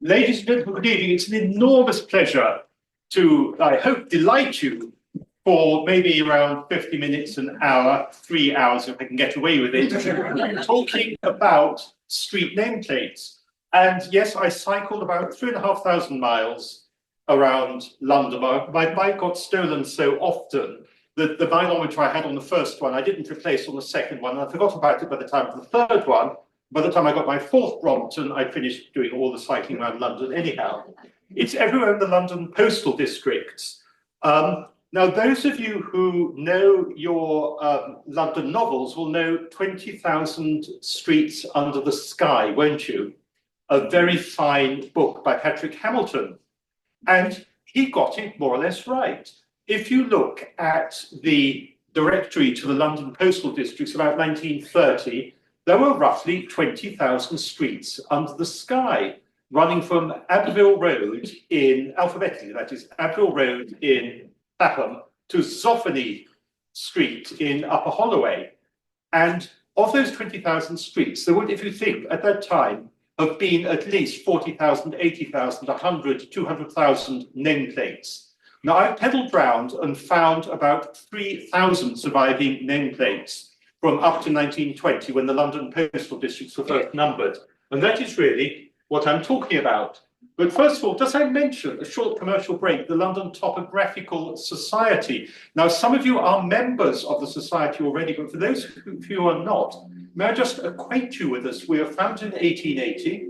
Ladies and gentlemen, good evening. It's an enormous pleasure to, I hope, delight you for maybe around 50 minutes, an hour, 3 hours, if I can get away with it, talking about street nameplates. And yes, I cycled about 3,500 miles around London. My bike got stolen so often that the mileometer I had on the first one, I didn't replace on the second one, and I forgot about it by the time of the third one. By the time I got my fourth Brompton, I finished doing all the cycling around London anyhow. It's everywhere in the London postal districts. Now, those of you who know your London novels will know 20,000 Streets Under the Sky, won't you? A very fine book by Patrick Hamilton. And he got it more or less right. If you look at the directory to the London postal districts about 1930, there were roughly 20,000 streets under the sky, running from Abbeville Road in, alphabetically, that is, Abbeville Road in Clapham to Zoffany Street in Upper Holloway. And of those 20,000 streets, there would, if you think, at that time, have been at least 40,000, 80,000, 100, 200,000 nameplates. Now, I've pedalled round and found about 3,000 surviving nameplates from up to 1920, when the London postal districts were first numbered. And that is really what I'm talking about. But first of all, just I mention a short commercial break, the London Topographical Society. Now, some of you are members of the society already, but for those of you who are not, may I just acquaint you with us? We were founded in 1880.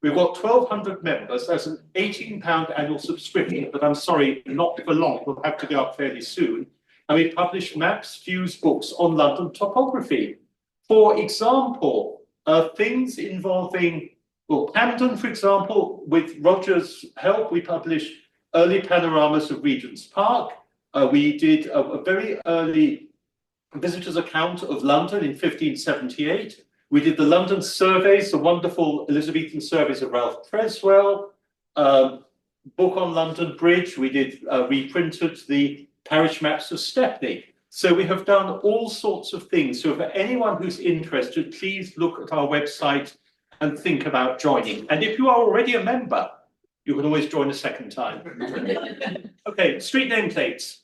We've got 1,200 members. There's an £18 annual subscription, but I'm sorry, not for long. It will have to go up fairly soon. And we publish maps, views, books on London topography. For example, things involving, well, Camden, for example, with Roger's help, we published early panoramas of Regent's Park. We did a very early visitor's account of London in 1578. We did the London surveys, the wonderful Elizabethan surveys of Ralph Creswell, book on London Bridge. We did reprinted the parish maps of Stepney. So we have done all sorts of things. So for anyone who's interested, please look at our website and think about joining. And if you are already a member, you can always join a second time. Okay, street nameplates.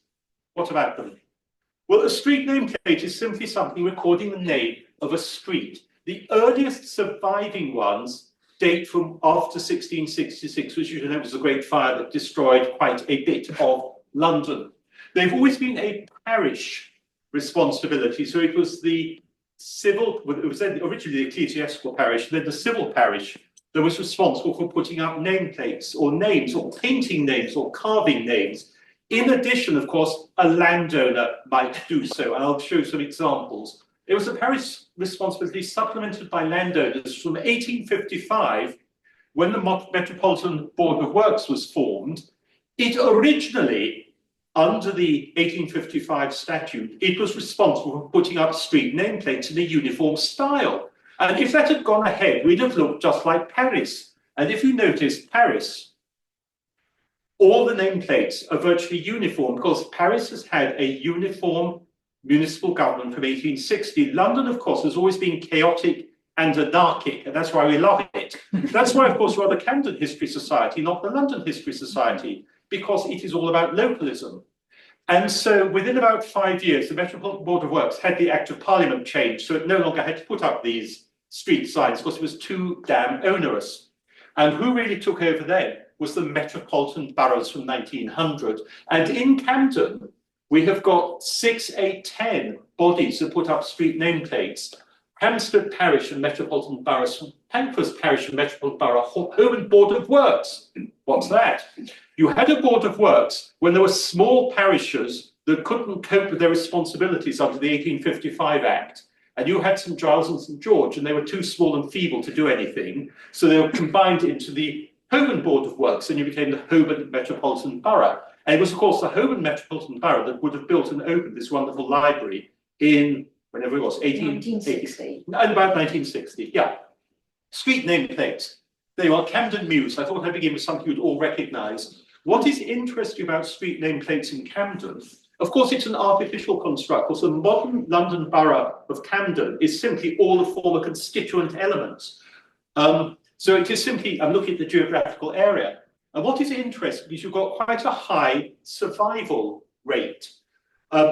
What about them? Well, a street nameplate is simply something recording the name of a street. The earliest surviving ones date from after 1666, which you know was the Great Fire that destroyed quite a bit of London. They've always been a parish responsibility. So it was the civil, it was originally the ecclesiastical parish, then the civil parish that was responsible for putting up nameplates or names or painting names or carving names. In addition, of course, a landowner might do so, and I'll show some examples. It was a parish responsibility supplemented by landowners from 1855, when the Metropolitan Board of Works was formed. It originally, under the 1855 statute, it was responsible for putting up street nameplates in a uniform style. And if that had gone ahead, we'd have looked just like Paris. And if you notice, Paris, all the nameplates are virtually uniform because Paris has had a uniform municipal government from 1860. London, of course, has always been chaotic and anarchic, and that's why we love it. That's why, of course, we're the Camden History Society, not the London History Society, because it is all about localism. And so within about 5 years, the Metropolitan Board of Works had the Act of Parliament changed, so it no longer had to put up these street signs because it was too damn onerous. And who really took over then was the Metropolitan Boroughs from 1900. And in Camden, we have got 6, 8, 10 bodies that put up street nameplates. Hampstead Parish and Metropolitan Boroughs, Pancras Parish and Metropolitan Borough, Home Board of Works. What's that? You had a Board of Works when there were small parishes that couldn't cope with their responsibilities under the 1855 Act. And you had St Giles and St George, and they were too small and feeble to do anything. So they were combined into the Holborn Board of Works, and you became the Holborn Metropolitan Borough. And it was, of course, the Holborn Metropolitan Borough that would have built and opened this wonderful library in, whenever it was, 1960. About 1960, yeah. Street nameplates. They are Camden Mews. I thought I'd begin with something you'd all recognise. What is interesting about street nameplates in Camden? Of course, it's an artificial construct, because the modern London Borough of Camden is simply all the former constituent elements. So it is simply, I'm looking at the geographical area. And what is interesting is you've got quite a high survival rate.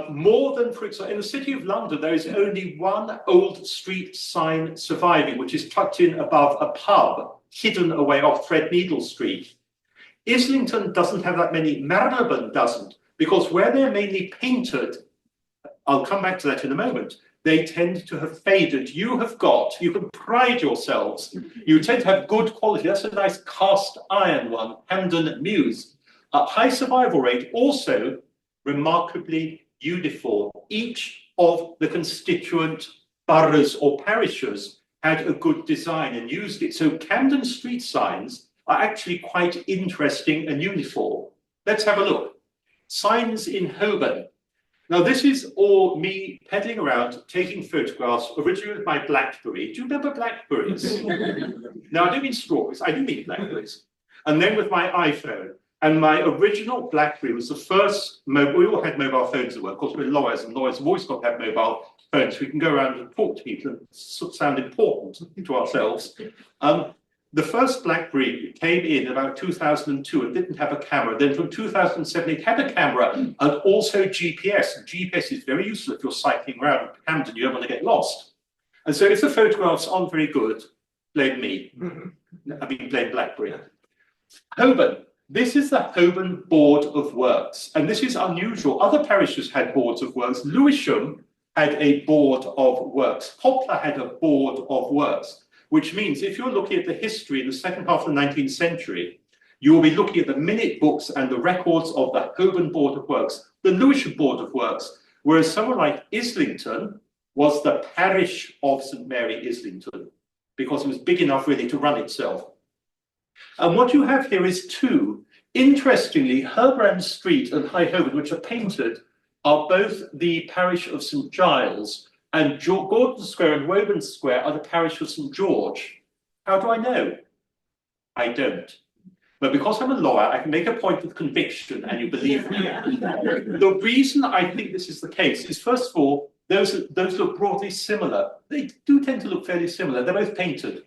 More than, for example, in the City of London, there is only one old street sign surviving, which is tucked in above a pub, hidden away off Threadneedle Street. Islington doesn't have that many, Marylebone doesn't, because where they're mainly painted, I'll come back to that in a moment, they tend to have faded. You can pride yourselves, you tend to have good quality. That's a nice cast iron one, Camden Mews. A high survival rate, also remarkably uniform. Each of the constituent boroughs or parishes had a good design and used it. So Camden street signs are actually quite interesting and uniform. Let's have a look. Signs in Holborn. Now, this is all me pedaling around, taking photographs, originally with my BlackBerry. Do you remember BlackBerries? No, I don't mean strawberries, I do mean BlackBerries. And then with my iPhone. And my original BlackBerry was the first mobile. We all had mobile phones at work. Of course, we're lawyers, and lawyers have always got to have mobile phones. We can go around and talk to people and sound important to ourselves. The first BlackBerry came in about 2002 and didn't have a camera. Then from 2007, it had a camera and also GPS. And GPS is very useful if you're cycling around Camden, you don't want to get lost. And so if the photographs aren't very good, blame me. I mean, blame BlackBerry. Holborn. This is the Holborn Board of Works, and this is unusual. Other parishes had boards of works. Lewisham had a board of works. Poplar had a board of works, which means if you're looking at the history in the second half of the 19th century, you will be looking at the minute books and the records of the Holborn Board of Works, the Lewisham Board of Works, whereas someone like Islington was the parish of St Mary Islington, because it was big enough really to run itself. And what you have here is two. Interestingly, Herbrand Street and High Holborn, which are painted, are both the parish of St Giles, and Gordon Square and Woburn Square are the parish of St George. How do I know? I don't. But because I'm a lawyer, I can make a point with conviction, and you believe me. The reason I think this is the case is, first of all, those look broadly similar. They do tend to look fairly similar. They're both painted.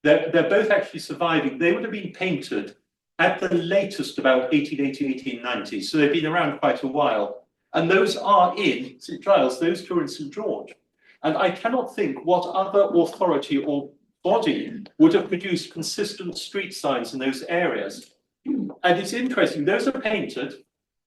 They're both actually surviving. They would have been painted at the latest about 1880, 1890. So they've been around quite a while. And those are in St Giles, those two are in St George. And I cannot think what other authority or body would have produced consistent street signs in those areas. And it's interesting, those are painted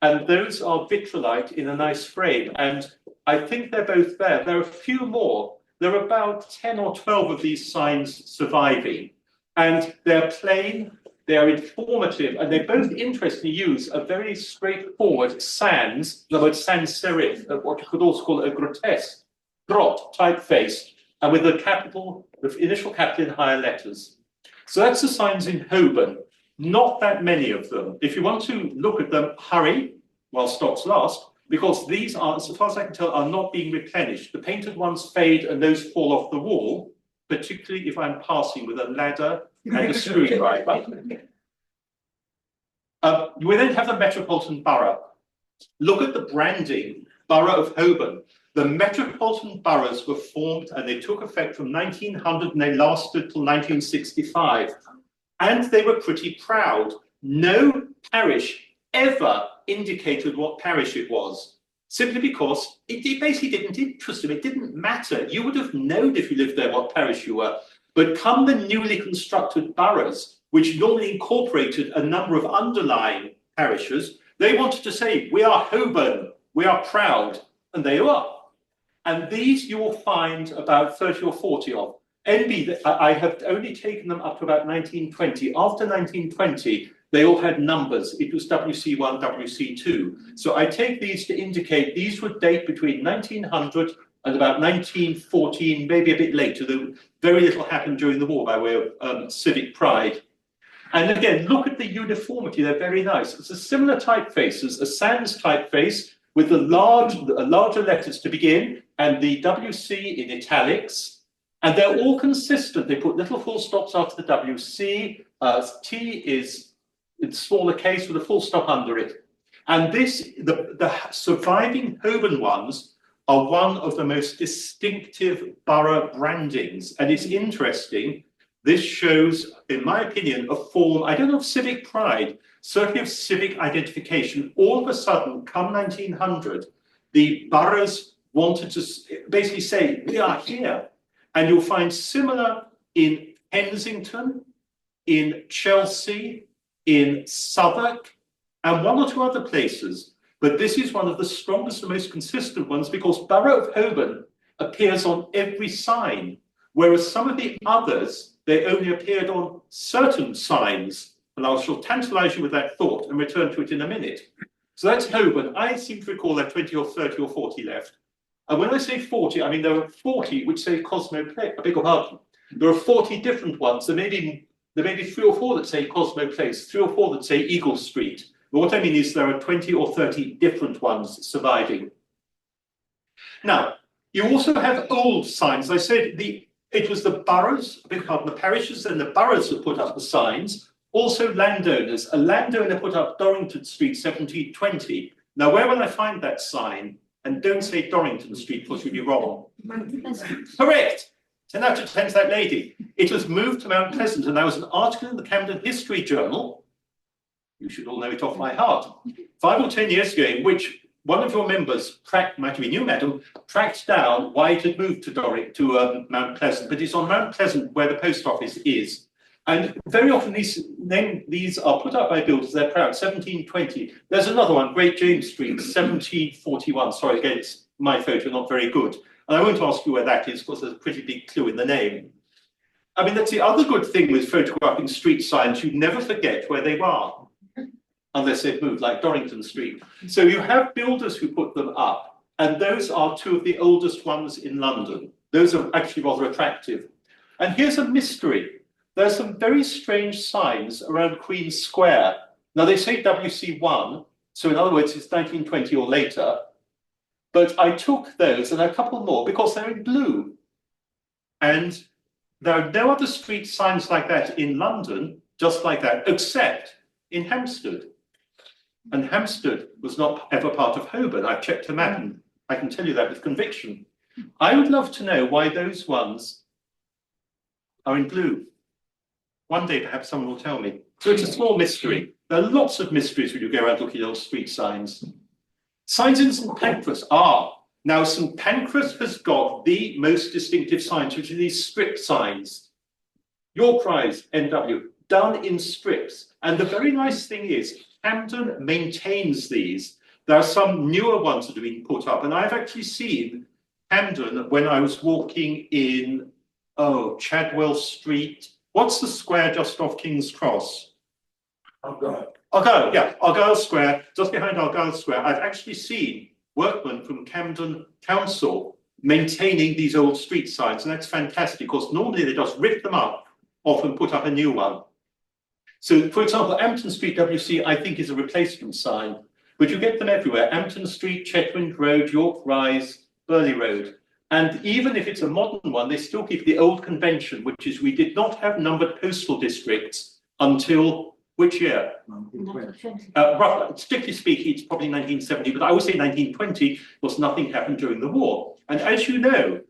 and those are vitrolite in a nice frame. And I think they're both there. There are a few more. There are about 10 or 12 of these signs surviving, and they're plain, they're informative, and they both interestingly use a very straightforward sans, the word sans serif, what you could also call a grotesque, grot typeface, and with the capital, the initial capital in higher letters. So that's the signs in Holborn. Not that many of them. If you want to look at them, hurry while stocks last, because these are, as far as I can tell, are not being replenished. The painted ones fade and those fall off the wall, particularly if I'm passing with a ladder and a screwdriver. We then have the Metropolitan Borough. Look at the branding, Borough of Holborn. The metropolitan boroughs were formed and they took effect from 1900 and they lasted till 1965. And they were pretty proud. No parish ever indicated what parish it was, simply because it basically didn't interest them. It didn't matter. You would have known if you lived there what parish you were. But come the newly constructed boroughs, which normally incorporated a number of underlying parishes, they wanted to say, we are Holborn, we are proud, and they are. And these you will find about 30 or 40 of. NB, I have only taken them up to about 1920. After 1920, they all had numbers. It was WC1, WC2. So I take these to indicate these would date between 1900 and about 1914, maybe a bit later, though very little happened during the war by way of civic pride. And again, look at the uniformity, they're very nice. It's a similar typefaces, a sans typeface with the larger letters to begin and the WC in italics. And they're all consistent. They put little full stops after the WC. T is in smaller case with a full stop under it. And this, the surviving Holborn ones are one of the most distinctive borough brandings. And it's interesting This shows, in my opinion, a form, I don't know, of civic pride, certainly of civic identification. All of a sudden, come 1900, the boroughs wanted to basically say, we are here. And you'll find similar in Kensington, in Chelsea, in Southwark, and one or two other places. But this is one of the strongest and most consistent ones because Borough of Holborn appears on every sign, whereas some of the others, they only appeared on certain signs. And I shall tantalize you with that thought and return to it in a minute. So that's Holborn. I seem to recall there 20 or 30 or 40 left. And when I say 40, I mean there are 40 which say Cosmo-Place. I beg your pardon. There are 40 different ones. There may be 3 or 4 that say Cosmo-Place, 3 or 4 that say Eagle Street. But what I mean is there are 20 or 30 different ones surviving. Now, you also have old signs. I said it was the boroughs, I beg your pardon, the parishes and the boroughs that put up the signs. Also landowners. A landowner put up Dorrington Street 1720. Now, where will I find that sign? And don't say Dorrington Street because you'll be wrong. Correct. 10 out of 10 to that lady. It was moved to Mount Pleasant, and there was an article in the Camden History Journal, you should all know it off my heart, 5 or 10 years ago, in which one of your members, might have been you, madam, tracked down why it had moved to Mount Pleasant, but it's on Mount Pleasant where the post office is. And very often these are put up by builders, they're proud, 1720. There's another one, Great James Street, 1741. Sorry, again, it's my photo, not very good. And I won't ask you where that is, because there's a pretty big clue in the name. I mean, that's the other good thing with photographing street signs, you never forget where they are, unless they've moved, like Dorrington Street. So you have builders who put them up, and those are 2 of the oldest ones in London. Those are actually rather attractive. And here's a mystery. There's some very strange signs around Queen Square. Now, they say WC1, so in other words, it's 1920 or later. But I took those and a couple more because they're in blue. And there are no other street signs like that in London, just like that, except in Hampstead. And Hampstead was not ever part of Holborn. I've checked the map and I can tell you that with conviction. I would love to know why those ones are in blue. One day, perhaps someone will tell me. So it's a small mystery. There are lots of mysteries when you go around looking at old street signs. Signs in St Pancras are. Now, St Pancras has got the most distinctive signs, which are these strip signs. York Rise, NW, done in strips. And the very nice thing is, Camden maintains these. There are some newer ones that have been put up. And I've actually seen Camden when I was walking in, Chadwell Street. What's the square just off King's Cross? Argyle Square, just behind Argyle Square. I've actually seen workmen from Camden Council maintaining these old street signs, and that's fantastic, because normally they just rip them up, often put up a new one. So, for example, Ampton Street WC, I think, is a replacement sign, but you get them everywhere. Ampton Street, Chetwynd Road, York Rise, Burley Road. And even if it's a modern one, they still keep the old convention, which is we did not have numbered postal districts until which year? Strictly speaking, it's probably 1970, but I would say 1920, because nothing happened during the war. And as you know,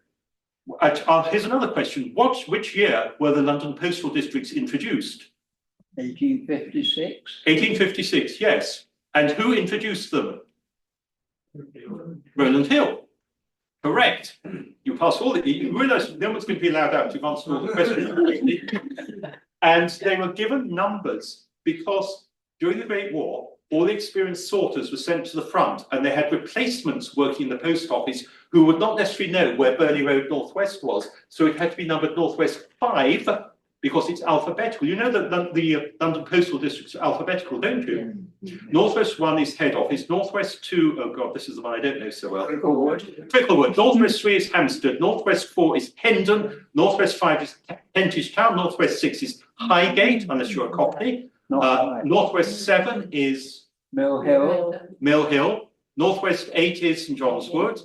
here's another question. Which year were the London postal districts introduced? 1856. 1856, yes. And who introduced them? Rowland Hill. Correct. You pass all the. You realise no one's going to be allowed out to answer all the questions. And they were given numbers because during the Great War, all the experienced sorters were sent to the front, and they had replacements working in the post office who would not necessarily know where Burley Road Northwest was. So it had to be numbered Northwest 5 because it's alphabetical. You know that the London postal districts are alphabetical, don't you? Yeah. Northwest 1 is head office. Northwest 2, oh God, this is the one I don't know so well. Cricklewood. Northwest 3 is Hampstead. Northwest 4 is Hendon. Northwest 5 is Kentish Town. Northwest 6 is Highgate, unless you're a Cockney. Northwest 7 is Mill Hill. Mill Hill. Northwest 8 is St John's Wood.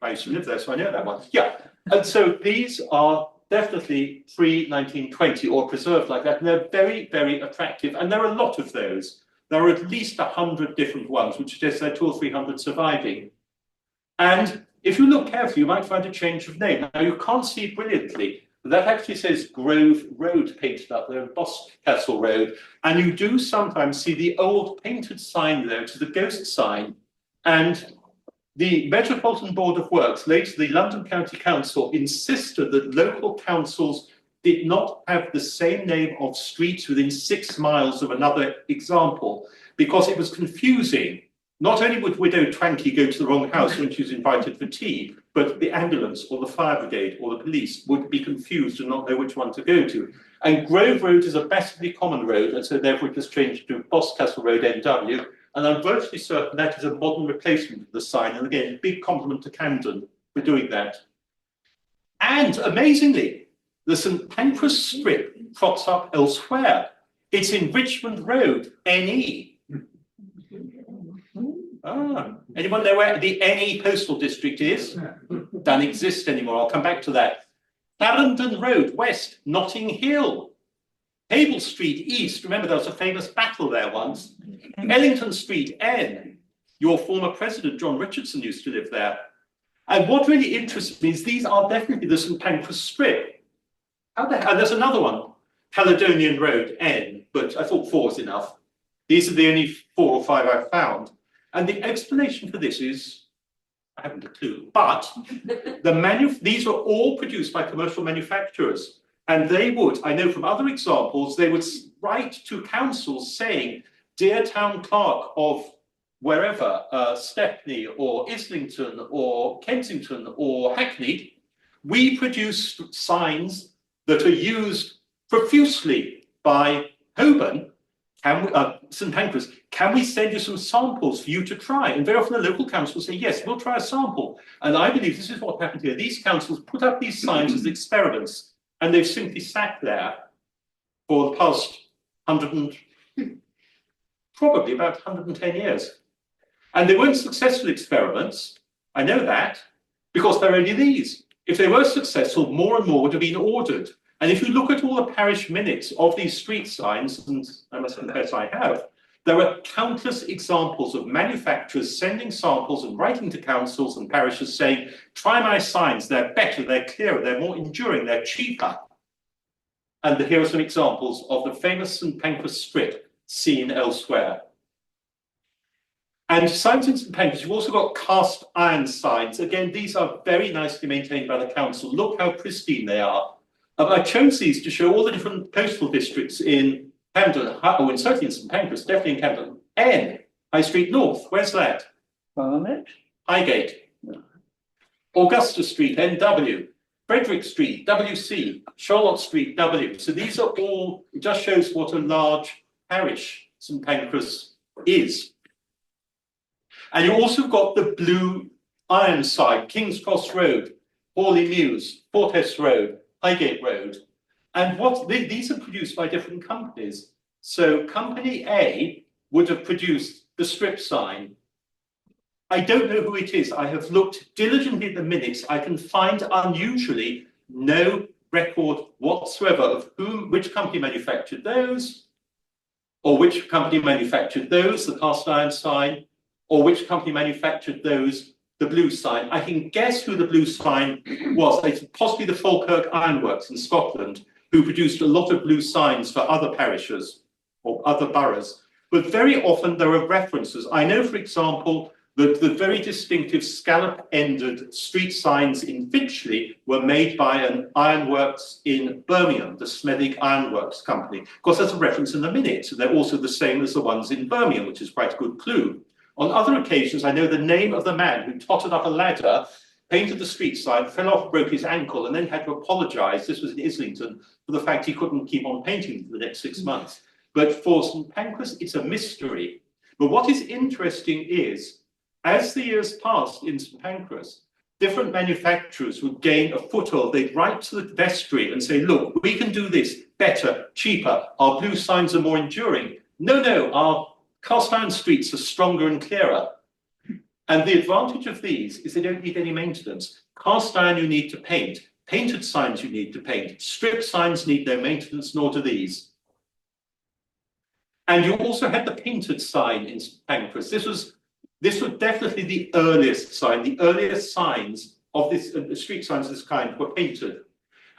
I used to live there, so I know that one. Yeah, and so these are definitely pre-1920 or preserved like that. And they're very, very attractive. And there are a lot of those. There are at least 100 different ones, which suggests there are 200 or 300 surviving. And if you look carefully, you might find a change of name. Now, you can't see brilliantly, That actually says Grove Road painted up there, Boscastle Road. And you do sometimes see the old painted sign there, which is the ghost sign. And the Metropolitan Board of Works, later the London County Council, insisted that local councils did not have the same name of streets within 6 miles of another example, because it was confusing. Not only would Widow Twankey go to the wrong house when she was invited for tea, but the ambulance or the fire brigade or the police would be confused and not know which one to go to. And Grove Road is a massively common road, and so therefore it was changed to Boscastle Road NW. And I'm virtually certain that is a modern replacement of the sign. And again, big compliment to Camden for doing that. And amazingly, the St Pancras strip crops up elsewhere. It's in Richmond Road, NE. Anyone know where the NE postal district is? Doesn't exist anymore. I'll come back to that. Farringdon Road, West, Notting Hill. Hable Street, East. Remember, there was a famous battle there once. Ellington Street, N. Your former president, John Richardson, used to live there. And what really interests me is these are definitely the St Pancras strip. And there's another one, Caledonian Road, N. But I thought 4 was enough. These are the only 4 or 5 I've found. And the explanation for this is, I haven't a clue, but these were all produced by commercial manufacturers. And they would, I know from other examples, they would write to councils saying, dear town clerk of wherever, Stepney or Islington or Kensington or Hackney, we produce signs that are used profusely by Holborn, St Pancras, can we send you some samples for you to try? And very often the local council will say, yes, we'll try a sample. And I believe this is what happened here. These councils put up these signs as experiments, and they've simply sat there for the past probably about 110 years. And they weren't successful experiments. I know that, because they're only these. If they were successful, more and more would have been ordered. And if you look at all the parish minutes of these street signs, and I must confess I have, there are countless examples of manufacturers sending samples and writing to councils and parishes saying, try my signs, they're better, they're clearer, they're more enduring, they're cheaper. And here are some examples of the famous St Pancras strip seen elsewhere. And signs in St Pancras, you've also got cast iron signs. Again, these are very nicely maintained by the council. Look how pristine they are. I chose these to show all the different postal districts in Camden, or certainly in St Pancras, definitely in Camden. N, High Street North, where's that? Barnet? Highgate. Augusta Street, NW. Frederick Street, WC. Charlotte Street, W. So these are all, it just shows what a large parish St Pancras is. And you also got the blue iron side, King's Cross Road, Hawley Mews, Fortress Road, Highgate Road. And these are produced by different companies. So Company A would have produced the strip sign. I don't know who it is. I have looked diligently at the minutes. I can find unusually no record whatsoever of which company manufactured those, or which company manufactured those, the cast iron sign, or which company manufactured those, the blue sign. I can guess who the blue sign was. It's possibly the Falkirk Ironworks in Scotland, who produced a lot of blue signs for other parishes or other boroughs. But very often there are references. I know, for example, that the very distinctive scallop-ended street signs in Finchley were made by an ironworks in Birmingham, the Smethwick Ironworks Company. Of course, that's a reference in the minute. They're also the same as the ones in Birmingham, which is quite a good clue. On other occasions, I know the name of the man who tottered up a ladder, painted the street sign, fell off, broke his ankle, and then had to apologise, this was in Islington, for the fact he couldn't keep on painting for the next 6 months. But for St Pancras, it's a mystery. But what is interesting is, as the years passed in St Pancras, different manufacturers would gain a foothold. They'd write to the vestry and say, look, we can do this better, cheaper. Our blue signs are more enduring. No, our cast iron streets are stronger and clearer. And the advantage of these is they don't need any maintenance. Cast iron you need to paint. Painted signs you need to paint. Strip signs need no maintenance, nor do these. And you also had the painted sign in St Pancras. This was definitely the earliest sign. The earliest signs of this, street signs of this kind were painted.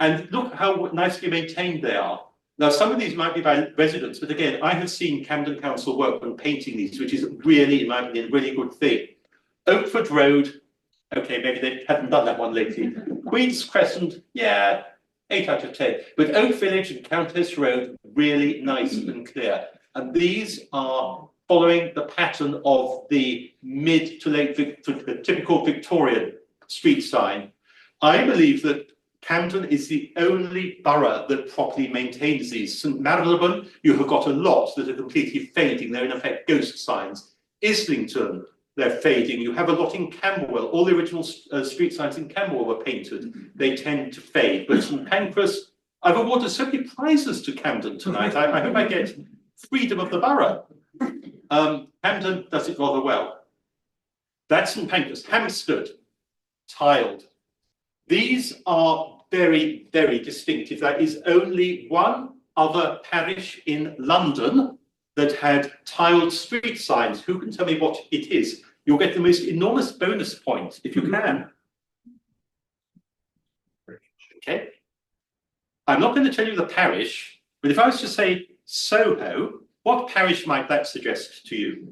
And look how nicely maintained they are. Now, some of these might be by residents, but again, I have seen Camden Council work on painting these, which is really, in my opinion, a really good thing. Oakford Road, okay, maybe they haven't done that one lately. Queen's Crescent, yeah, 8 out of 10. But Oak Village and Countess Road, really nice and clear. And these are following the pattern of the mid to late typical Victorian street sign. I believe that Camden is the only borough that properly maintains these. St Marylebone, you have got a lot that are completely fading. They're in effect ghost signs. Islington, they're fading. You have a lot in Camberwell. All the original street signs in Camberwell were painted. They tend to fade. But St Pancras, I've awarded so many prizes to Camden tonight. I hope I get freedom of the borough. Camden does it rather well. That's St Pancras. Hampstead, tiled. These are very, very distinctive. There is only one other parish in London that had tiled street signs. Who can tell me what it is? You'll get the most enormous bonus point if you can. Okay. I'm not going to tell you the parish, but if I was to say Soho, what parish might that suggest to you?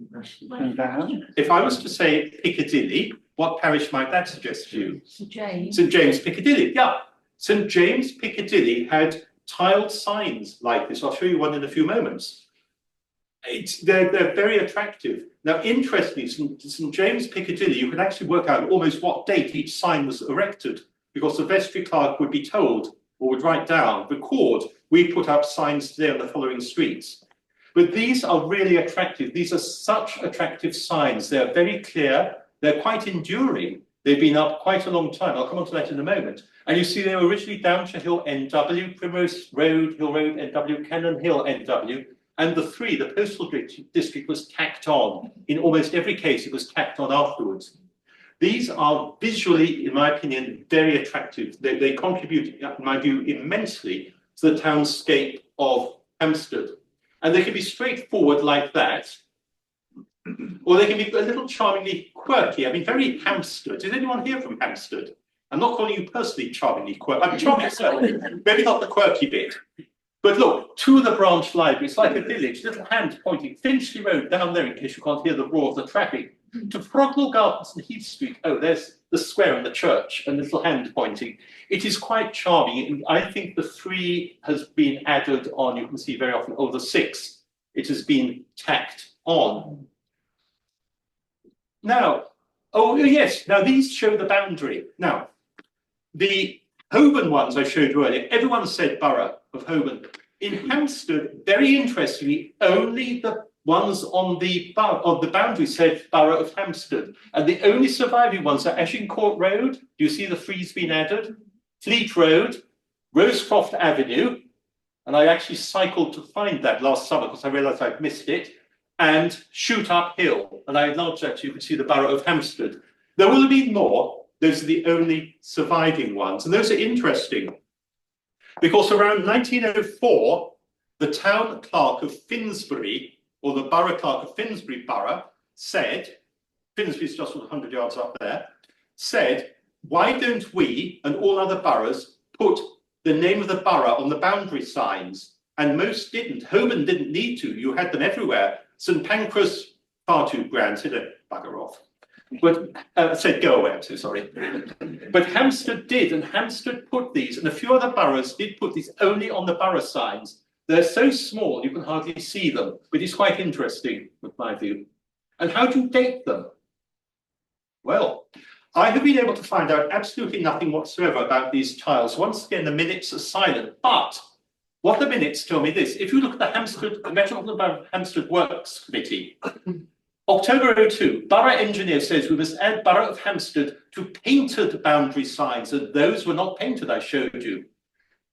If I was to say Piccadilly, what parish might that suggest to you? St James. St James Piccadilly, yeah. St James Piccadilly had tiled signs like this. I'll show you one in a few moments. They're very attractive. Now, interestingly, St James Piccadilly, you can actually work out almost what date each sign was erected, because the vestry clerk would be told, or would write down, record, we put up signs today on the following streets. But these are really attractive. These are such attractive signs. They're very clear. They're quite enduring. They've been up quite a long time. I'll come on to that in a moment. And you see they were originally Downshire Hill NW, Primrose Road, Hill Road NW, Cannon Hill NW, and the postal district was tacked on. In almost every case, it was tacked on afterwards. These are visually, in my opinion, very attractive. They contribute, in my view, immensely to the townscape of Hampstead. And they can be straightforward like that, or they can be a little charmingly quirky. I mean, very Hampstead. Is anyone here from Hampstead? I'm not calling you personally charmingly quirky. I'm charming, certainly. Maybe not the quirky bit. But look, to the branch library. It's like a village, little hand pointing. Finchley Road down there, in case you can't hear the roar of the traffic. To Frognall Gardens and Heath Street. Oh, there's the square and the church, and little hand pointing. It is quite charming. I think the 3 has been added on. You can see very often, oh, the 6. It has been tacked on. Now, oh yes, now these show the boundary. Now, the Holborn ones I showed you earlier, everyone said Borough of Holborn. In Hampstead, very interestingly, only the ones on the boundary said Borough of Hampstead. And the only surviving ones are Agincourt Road. Do you see the 3's been added? Fleet Road, Rosecroft Avenue, and I actually cycled to find that last summer because I realised I'd missed it, and Shoot Up Hill. And I enlarged that so you can see the Borough of Hampstead. There will have been more. Those are the only surviving ones. And those are interesting because around 1904, the town clerk of Finsbury, or the borough clerk of Finsbury Borough, said, Finsbury's just 100 yards up there, said, why don't we and all other boroughs put the name of the borough on the boundary signs? And most didn't. Holborn didn't need to. You had them everywhere. St Pancras, far too grand, said, bugger off. But said, go away, I'm so sorry. But Hampstead did, and Hampstead put these, and a few other boroughs did put these only on the borough signs. They're so small, you can hardly see them, but it's quite interesting, with my view. And how do you date them? Well, I have been able to find out absolutely nothing whatsoever about these tiles. Once again, the minutes are silent, but what the minutes tell me this. If you look at the Metropolitan Hampstead Works Committee, October 02, Borough Engineer says we must add Borough of Hampstead to painted boundary signs, and those were not painted, I showed you.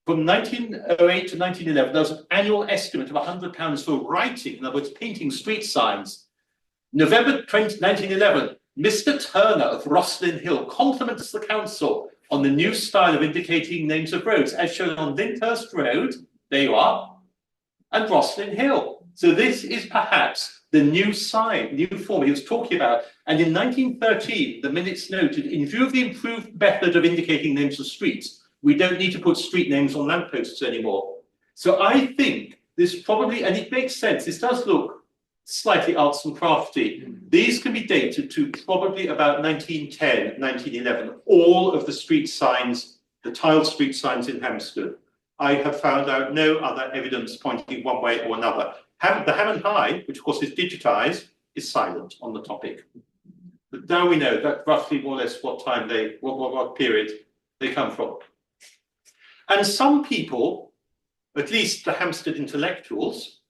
From 1908 to 1911, there was an annual estimate of £100 for writing, in other words, painting street signs. November 1911, Mr. Turner of Roslyn Hill compliments the council on the new style of indicating names of roads, as shown on Lyndhurst Road, there you are, and Roslyn Hill. So this is perhaps the new sign, new form he was talking about. And in 1913, the minutes noted, in view of the improved method of indicating names of streets, We don't need to put street names on lampposts anymore. So I think this probably, and it makes sense, this does look slightly arts and crafty. These can be dated to probably about 1910, 1911, all of the street signs, the tiled street signs in Hampstead. I have found out no other evidence pointing one way or another. The Hammond High, which of course is digitized, is silent on the topic. But now we know that roughly more or less what time what period they come from. And some people, at least the Hampstead intellectuals,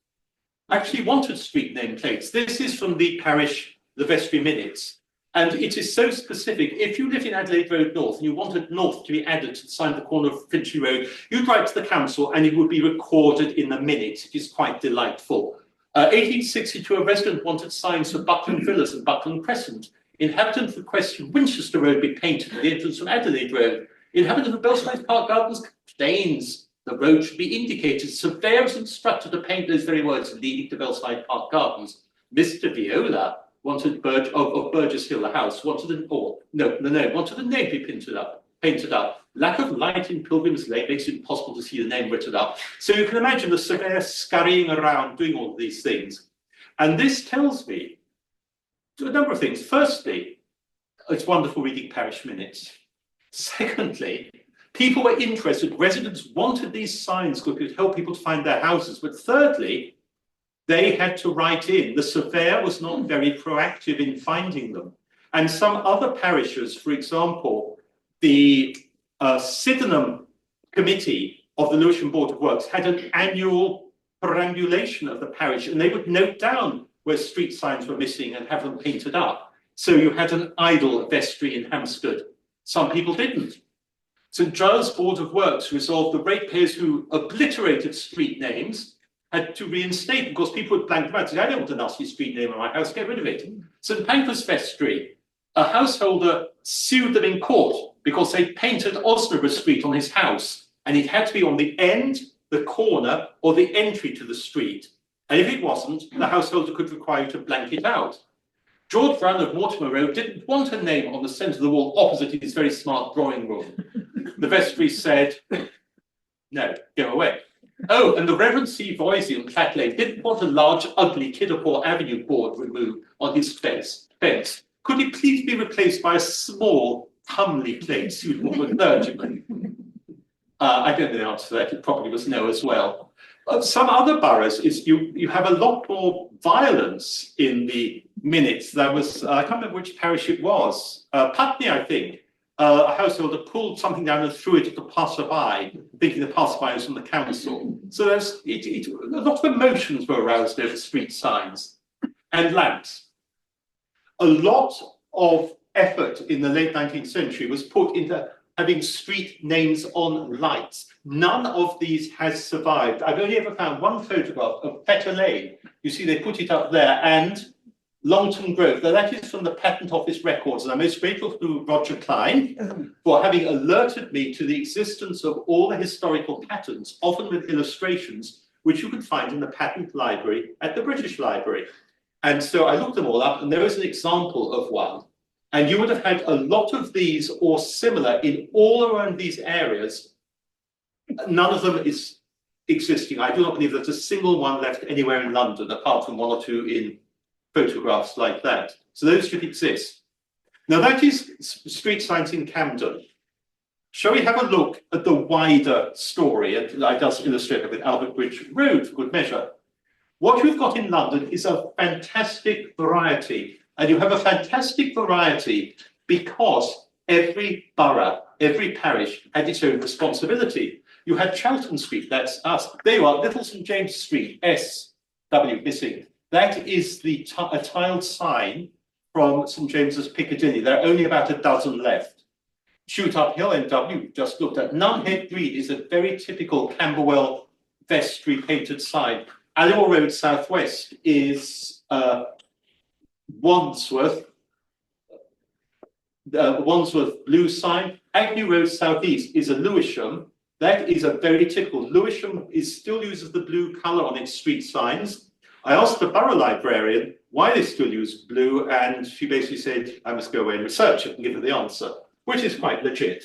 actually wanted street name plates. This is from the parish, the Vestry Minutes. And it is so specific. If you live in Adelaide Road North and you wanted North to be added to the sign of the corner of Finchley Road, you'd write to the council and it would be recorded in the minutes. It is quite delightful. 1862, a resident wanted signs for Buckland Villas and Buckland Crescent. Inhabitant requested Winchester Road be painted at the entrance from Adelaide Road. Inhabitant of Belsize Park Gardens complains the road should be indicated. Surveyors instructed to paint those very words leading to Belsize Park Gardens. Mr. Viola wanted of Burgess Hill, the house, wanted the name be painted up. Lack of light in Pilgrim's Lane makes it impossible to see the name written up. So you can imagine the surveyor scurrying around doing all of these things. And this tells me a number of things. Firstly, it's wonderful reading parish minutes. Secondly, people were interested. Residents wanted these signs because it could help people to find their houses. But thirdly, they had to write in. The surveyor was not very proactive in finding them. And some other parishes, for example, the Sydenham Committee of the Lewisham Board of Works had an annual perambulation of the parish, and they would note down where street signs were missing and have them painted up. So you had an idle vestry in Hampstead. Some people didn't. St Giles Board of Works resolved the ratepayers who obliterated street names had to reinstate, because people would blank them out and say, I don't want a nasty street name in my house, get rid of it. St Pancras Vestry, a householder sued them in court because they painted Osnaburgh Street on his house, and it had to be on the end, the corner, or the entry to the street. And if it wasn't, the householder could require you to blank it out. George Brown of Mortimer Road didn't want a name on the centre of the wall opposite his very smart drawing room. The vestry said, no, go away. Oh, and the Reverend C. Voisey on Clack Lane didn't want a large, ugly Kidderpore Avenue board removed on his fence. Could it please be replaced by a small, comely plate suitable for clergymen? I don't know the answer to that. It probably was no as well. Some other boroughs is you have a lot more violence in the minutes. There was, I can't remember which parish it was, Putney, I think. A householder pulled something down and threw it at the passerby, thinking the passerby was from the council. So there's a lot of emotions were aroused over street signs and lamps. A lot of effort in the late 19th century was put into having street names on lights. None of these has survived. I've only ever found one photograph of Fetter Lane. You see, they put it up there, and Longton Grove. Now, that is from the Patent Office records, and I'm most grateful to Roger Klein for having alerted me to the existence of all the historical patterns, often with illustrations, which you can find in the patent library at the British Library. And so I looked them all up, and there is an example of one. And you would have had a lot of these or similar in all around these areas. None of them is existing. I do not believe there's a single one left anywhere in London, apart from one or two in photographs like that. So those should exist. Now that is street signs in Camden. Shall we have a look at the wider story? And I just illustrate it with Albert Bridge Road for good measure. What you've got in London is a fantastic variety. And you have a fantastic variety because every borough, every parish had its own responsibility. You had Charlton Street, that's us. There you are, Little St James Street, SW missing. That is a tiled sign from St James's Piccadilly. There are only about a dozen left. Shoot Up Hill, NW, just looked at. Nunhead Green is a very typical Camberwell vestry painted sign. Aliwal Road Southwest is Wandsworth blue sign. Agnew Road Southeast is a Lewisham. That is a very typical. Lewisham still uses the blue colour on its street signs. I asked the borough librarian why they still use blue, and she basically said, I must go away and research it and give her the answer, which is quite legit.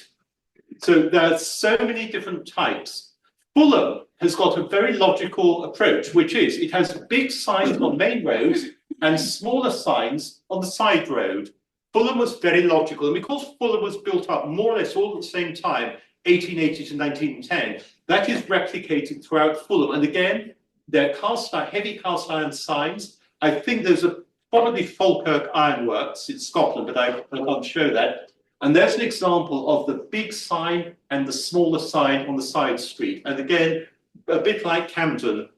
So there are so many different types. Fulham has got a very logical approach, which is it has big signs on main roads and smaller signs on the side road. Fulham was very logical, and because Fulham was built up more or less all at the same time, 1880 to 1910, that is replicated throughout Fulham. And again, they're heavy cast iron signs. I think those are probably Falkirk Ironworks in Scotland, but I can't show that. And there's an example of the big sign and the smaller sign on the side street. And again, a bit like Camden,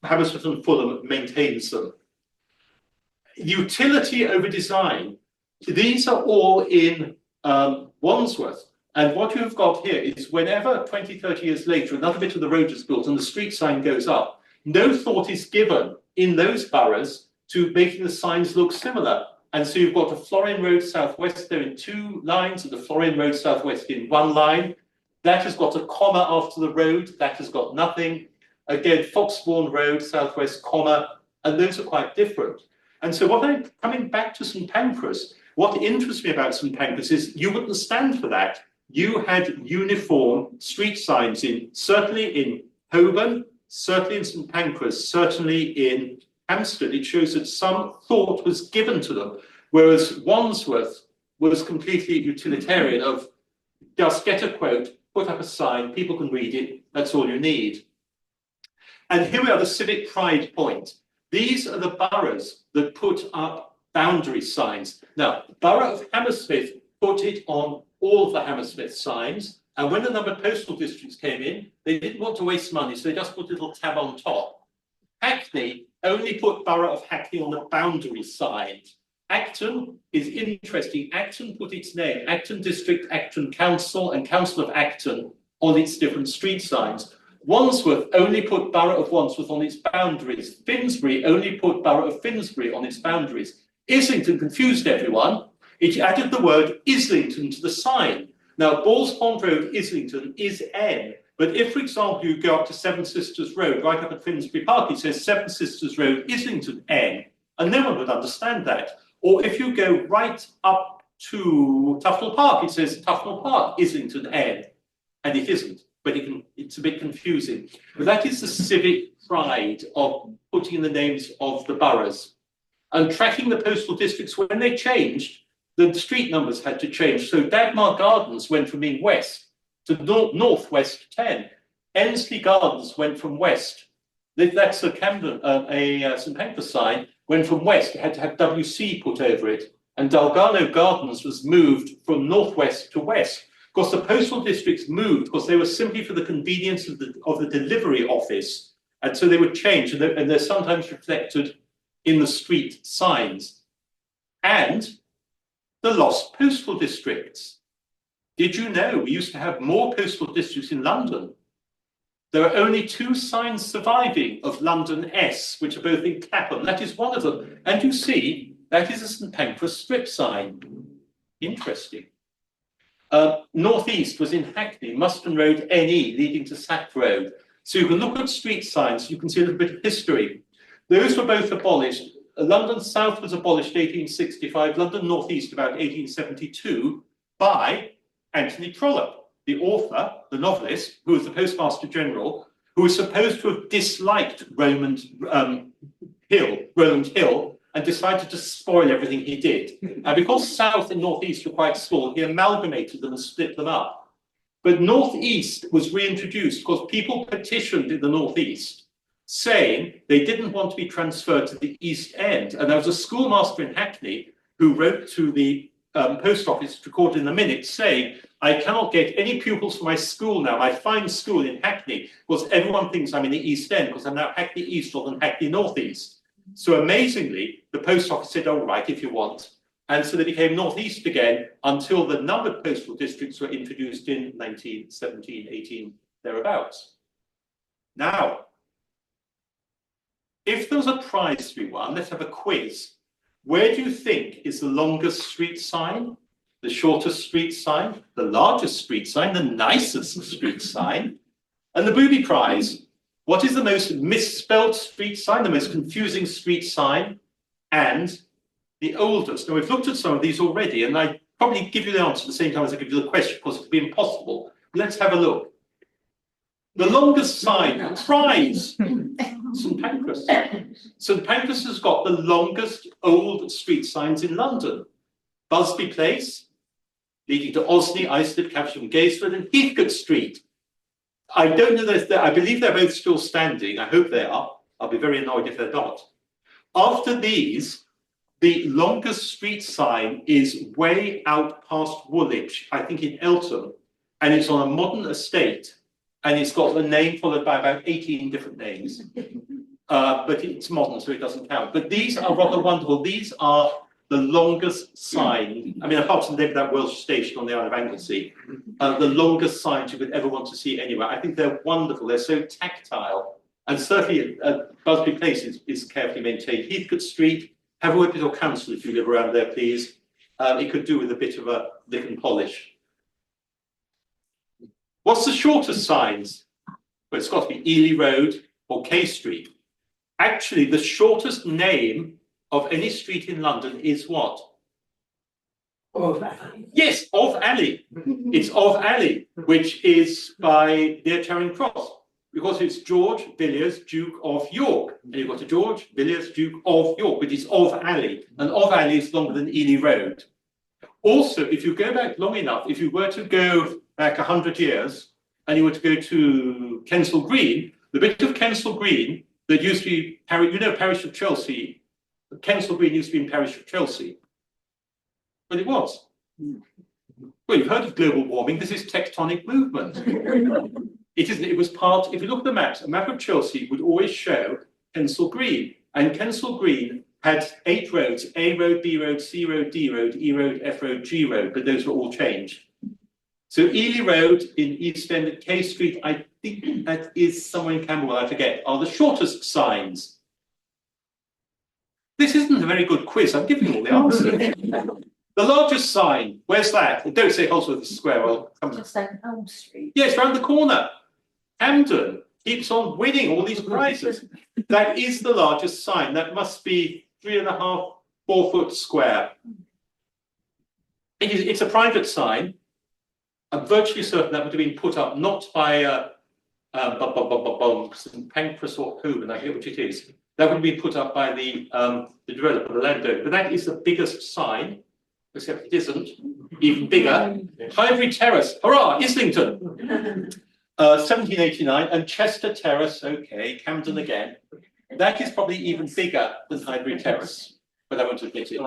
Hammersmith and Fulham maintains them. Utility over design. These are all in Wandsworth. And what you've got here is whenever 20, 30 years later, another bit of the road is built and the street sign goes up, no thought is given in those boroughs to making the signs look similar. And so you've got a Florian Road Southwest there in 2 lines and the Florian Road Southwest in 1 line. That has got a comma after the road, that has got nothing. Again, Foxbourne Road Southwest, comma, and those are quite different. And so what I'm coming back to St Pancras, what interests me about St Pancras is you wouldn't stand for that. You had uniform street signs certainly in Holborn, certainly in St Pancras, certainly in Hampstead. It shows that some thought was given to them, whereas Wandsworth was completely utilitarian of just get a quote, put up a sign, people can read it, that's all you need. And here we are, the civic pride point. These are the boroughs that put up boundary signs. Now, Borough of Hammersmith put it on all of the Hammersmith signs, and when the numbered postal districts came in, they didn't want to waste money, so they just put a little tab on top. Hackney only put Borough of Hackney on the boundary side. Acton is interesting. Acton put its name, Acton District, Acton Council, and Council of Acton on its different street signs. Wandsworth only put Borough of Wandsworth on its boundaries. Finsbury only put Borough of Finsbury on its boundaries. Islington confused everyone. It added the word Islington to the sign. Now, Balls Pond Road, Islington is N, but if, for example, you go up to Seven Sisters Road, right up at Finsbury Park, it says Seven Sisters Road, Islington, N, and no one would understand that. Or if you go right up to Tufnell Park, it says Tufnell Park, Islington, N, and it isn't, but it's a bit confusing. But that is the civic pride of putting in the names of the boroughs. And tracking the postal districts, when they changed, the street numbers had to change. So Dagmar Gardens went from being west to northwest 10. Ensley Gardens went from west. That's a Camden, St Pancras sign, went from west. It had to have WC put over it. And Dalgarno Gardens was moved from northwest to west. Of course, the postal districts moved because they were simply for the convenience of the delivery office. And so they would change, and they're sometimes reflected in the street signs. And the lost postal districts. Did you know we used to have more postal districts in London? There are only 2 signs surviving of London S, which are both in Clapham. That is one of them. And you see, that is a St Pancras strip sign. Interesting. Northeast was in Hackney, Muston Road NE, leading to Sack Road. So you can look at street signs, you can see a little bit of history. Those were both abolished. London South was abolished 1865, London North East about 1872 by Anthony Trollope, the author, the novelist, who was the Postmaster General, who was supposed to have disliked Roland Hill, and decided to spoil everything he did. And because South and North East were quite small, he amalgamated them and split them up. But North East was reintroduced because people petitioned in the North East, saying they didn't want to be transferred to the East End. And there was a schoolmaster in Hackney who wrote to the post office, recorded in the minutes, saying, I cannot get any pupils for my school now, my fine school in Hackney, because everyone thinks I'm in the East End, because I'm now Hackney East rather than Hackney North East. So amazingly, the post office said, all right, if you want. And so they became North East again until the numbered postal districts were introduced in 1917, 18, thereabouts. Now, if there was a prize to be won, let's have a quiz. Where do you think is the longest street sign, the shortest street sign, the largest street sign, the nicest street sign, and the booby prize? What is the most misspelled street sign, the most confusing street sign, and the oldest? Now, we've looked at some of these already, and I probably give you the answer at the same time as I give you the question, because it would be impossible let's have a look. The longest sign, prize, St Pancras. St Pancras has got the longest old street signs in London. Busby Place, leading to Osney, Islip, Caversham, Gaysford, and Heathcote Street. I don't know that, I believe they're both still standing. I hope they are. I'll be very annoyed if they're not. After these, the longest street sign is way out past Woolwich, I think in Eltham, and it's on a modern estate, and it's got a name followed by about 18 different names. But it's modern, so it doesn't count. But these are rather wonderful. These are the longest sign, I mean, apart from that Welsh station on the Isle of Anglesey, the longest signs you could ever want to see anywhere. I think they're wonderful. They're so tactile. And certainly Busby Place is carefully maintained. Heathcote Street, have a word with your council if you live around there, please. It could do with a bit of a lick and polish. What's the shortest signs? Well, it's got to be Ely Road or K Street. Actually, the shortest name of any street in London is what? Of Alley. Yes, of Alley. It's of Alley, which is by near Charing Cross, because it's George Villiers, Duke of York. And you've got a George Villiers, Duke of York, but it's of Alley. And of Alley is longer than Ely Road. Also, if you go back long enough, if you were to go back 100 years and you were to go to Kensal Green, the bit of Kensal Green that used to be, you know, parish of Chelsea, Kensal Green used to be in parish of Chelsea. But it was. Well, you've heard of global warming. This is tectonic movement. It isn't. It was part, if you look at the maps, a map of Chelsea would always show Kensal Green. And Kensal Green had 8 roads, A road, B road, C road, D road, E road, F road, G road, but those were all changed. So Ely Road in East End at K Street, I think that is somewhere in Camberwell, I forget, are the shortest signs. This isn't a very good quiz, I'm giving you all the answers. The largest sign, where's that? Don't say Holsworth Square, well, come on. Just on Elm Street. Yes, round the corner. Camden keeps on winning all these prizes. That is the largest sign. That must be 3.5, 4 foot square. It's a private sign. I'm virtually certain that would have been put up not by St Pancras or Coburn, I forget which it is. That would be put up by the developer, the landowner. But that is the biggest sign, except it isn't. Even bigger. Highbury Terrace, hurrah, Islington. 1789, and Chester Terrace, okay, Camden again. That is probably even bigger than Highbury Terrace, but I won't admit it.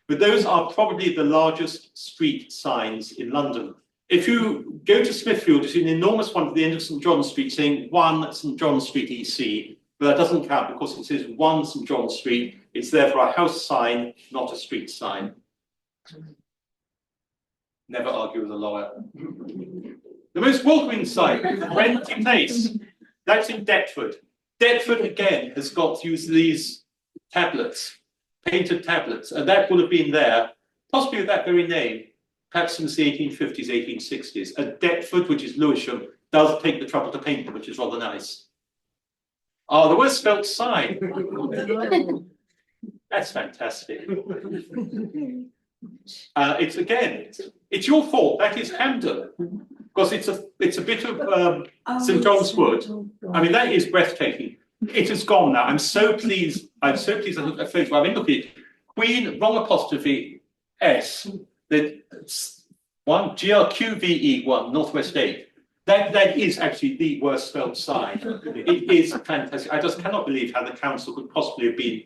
But those are probably the largest street signs in London. If you go to Smithfield, you see an enormous one at the end of St John Street saying 1 St John Street EC, but that doesn't count because it says 1 St John Street. It's therefore a house sign, not a street sign. Never argue with a lawyer. The most welcoming sign, Renty Place. That's in Deptford. Deptford again has got to use these tablets, painted tablets, and that would have been there, possibly with that very name, perhaps since the 1850s, 1860s. And Deptford, which is Lewisham, does take the trouble to paint them, which is rather nice. Ah, the worst spelt sign. That's fantastic. It's your fault. That is Hampden, because it's a bit of St John's Wood. I mean, that is breathtaking. It has gone now. I'm so pleased. I'm so pleased. I looked at a photo. I mean, look at it. Queen wrong apostrophe S. That's one GRQVE 1 Northwest 8. That is actually the worst spelled sign. It is fantastic. I just cannot believe how the council could possibly have been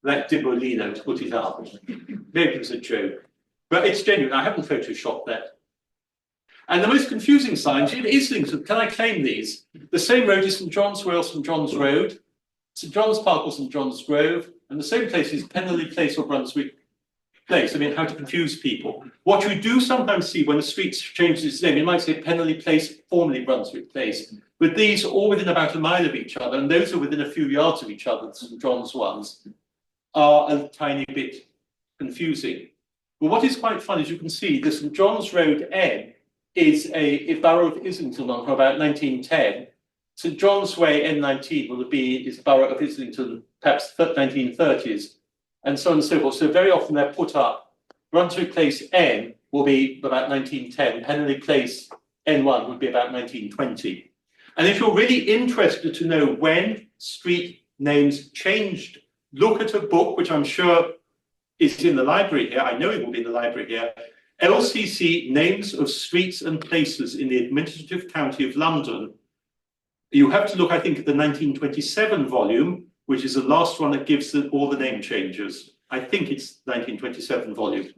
that Dibolino to put it up. Maybe it was a joke, but it's genuine. I haven't photoshopped that. And the most confusing signs in Islington, can I claim these? The same road is St John's Well, St John's Road, St John's Park or St John's Grove, and the same place is Penley Place or Brunswick Place. I mean, how to confuse people. What you do sometimes see when the street changes its name, you might say Penley Place, formerly Brunswick Place, but these are all within about a mile of each other, and those are within a few yards of each other, the St John's ones, are a tiny bit confusing. But what is quite fun is you can see the St John's Road N is a borough of Islington until about 1910. St John's Way N19 will be is borough of Islington, perhaps 1930s, and so on and so forth. So very often they're put up. Brunswick Place N will be about 1910, Penley Place N1 would be about 1920. And if you're really interested to know when street names changed, look at a book, which I'm sure is in the library here. I know it will be in the library here. LCC Names of Streets and Places in the Administrative County of London. You have to look, I think, at the 1927 volume, which is the last one that gives all the name changes. I think it's 1927 volume.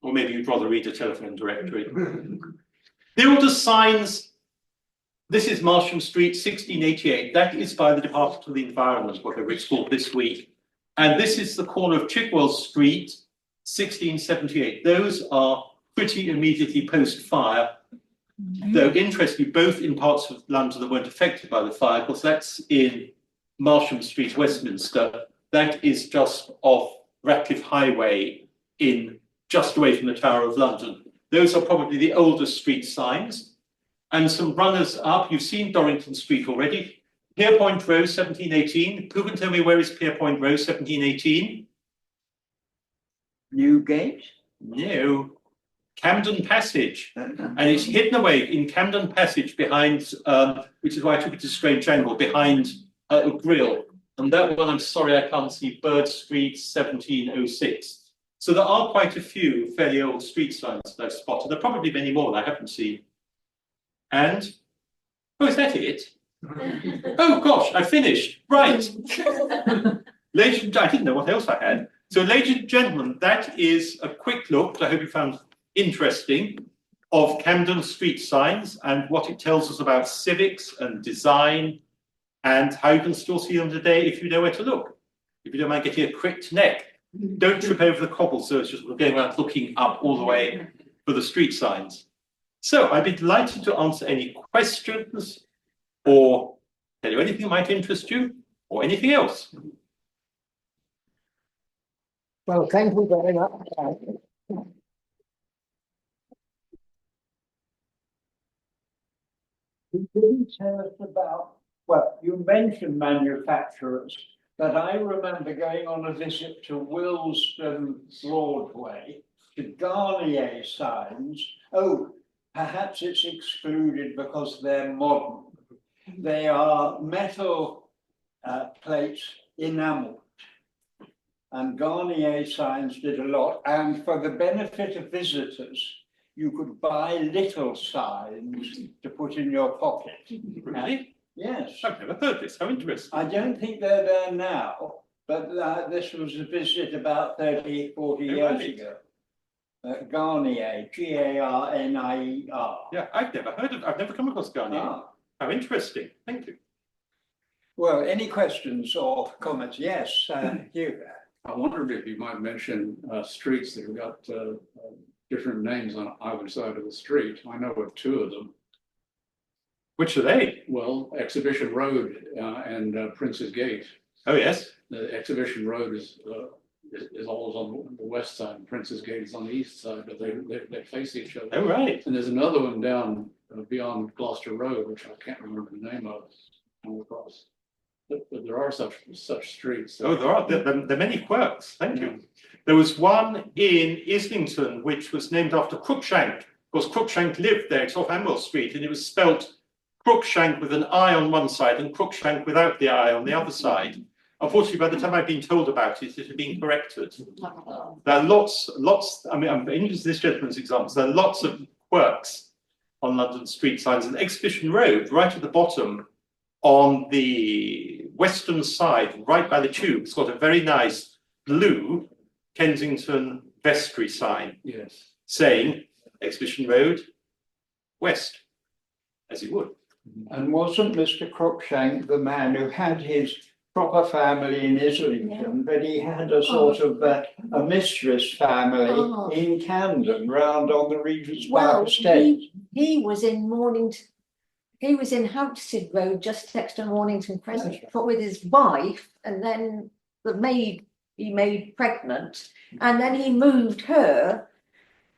Or maybe you'd rather read a telephone directory. Builder signs. This is Marsham Street, 1688. That is by the Department of the Environment, whatever it's called this week. And this is the corner of Chigwell Street, 1678. Those are pretty immediately post-fire. Though interestingly, both in parts of London that weren't affected by the fire, because that's in Marsham Street, Westminster. That is just off Ratcliffe Highway just away from the Tower of London. Those are probably the oldest street signs. And some runners up. You've seen Dorrington Street already. Pierpoint Row, 1718. Who can tell me where is Pierpoint Row, 1718? Newgate? No. Camden Passage. And it's hidden away in Camden Passage behind, which is why I took it to Strange Angle, behind a grill. And that one, I'm sorry, I can't see, Bird Street, 1706. So there are quite a few fairly old street signs that I've spotted. There are probably many more that I haven't seen. And, oh, is that it? Oh gosh, I finished. Right. Ladies and I didn't know what else I had. So ladies and gentlemen, that is a quick look, that I hope you found interesting, of Camden street signs and what it tells us about civics and design and how you can still see them today if you know where to look. If you don't mind getting a cricked neck, don't trip over the cobblestones, just going around looking up all the way for the street signs. So I'd be delighted to answer any questions or tell you anything that might interest you or anything else. Well, thank you very much. You didn't tell us about, well, you mentioned manufacturers, but I remember going on a visit to Willesden Broadway to Garnier signs. Oh, perhaps it's excluded because they're modern. They are metal plates enameled. And Garnier signs did a lot. And for the benefit of visitors, you could buy little signs to put in your pocket. Really? Yes. I've never heard this. How interesting. I don't think they're there now, but this was a visit about 30, 40 years ago. Garnier, Garnier. Yeah, I've never come across Garnier. Ah. How interesting. Thank you. Well, any questions or comments? Yes, Hugh. I wondered if you might mention streets that have got different names on either side of the street. I know of two of them. Which are they? Well, Exhibition Road and Prince's Gate. Oh, yes. The Exhibition Road is always on the west side, and Prince's Gate is on the east side, but they face each other. Oh, right. And there's another one down beyond Gloucester Road, which I can't remember the name of. Across. But there are such streets. Oh, there are. There are many quirks. Thank you. There was one in Islington which was named after Cruikshank. Of course, Cruikshank lived there. It's off Amwell Street, and it was spelt Cruikshank with an I on one side and Cruikshank without the I on the other side. Unfortunately, by the time I've been told about it, it had been corrected. There are lots. I mean, I'm interested in this gentleman's examples. There are lots of quirks on London street signs. And Exhibition Road, right at the bottom, on the western side, right by the tube, it's got a very nice blue Kensington vestry sign. Yes. Saying Exhibition Road, west, as you would. And wasn't Mr. Cruikshank the man who had his proper family in Islington, but he had a sort of a mistress family in Camden, round on the Regent's Park estate? He was in Mornington. He was in Hampstead Road, just next to Mornington Crescent, with his wife, and then the maid he made pregnant, and then he moved her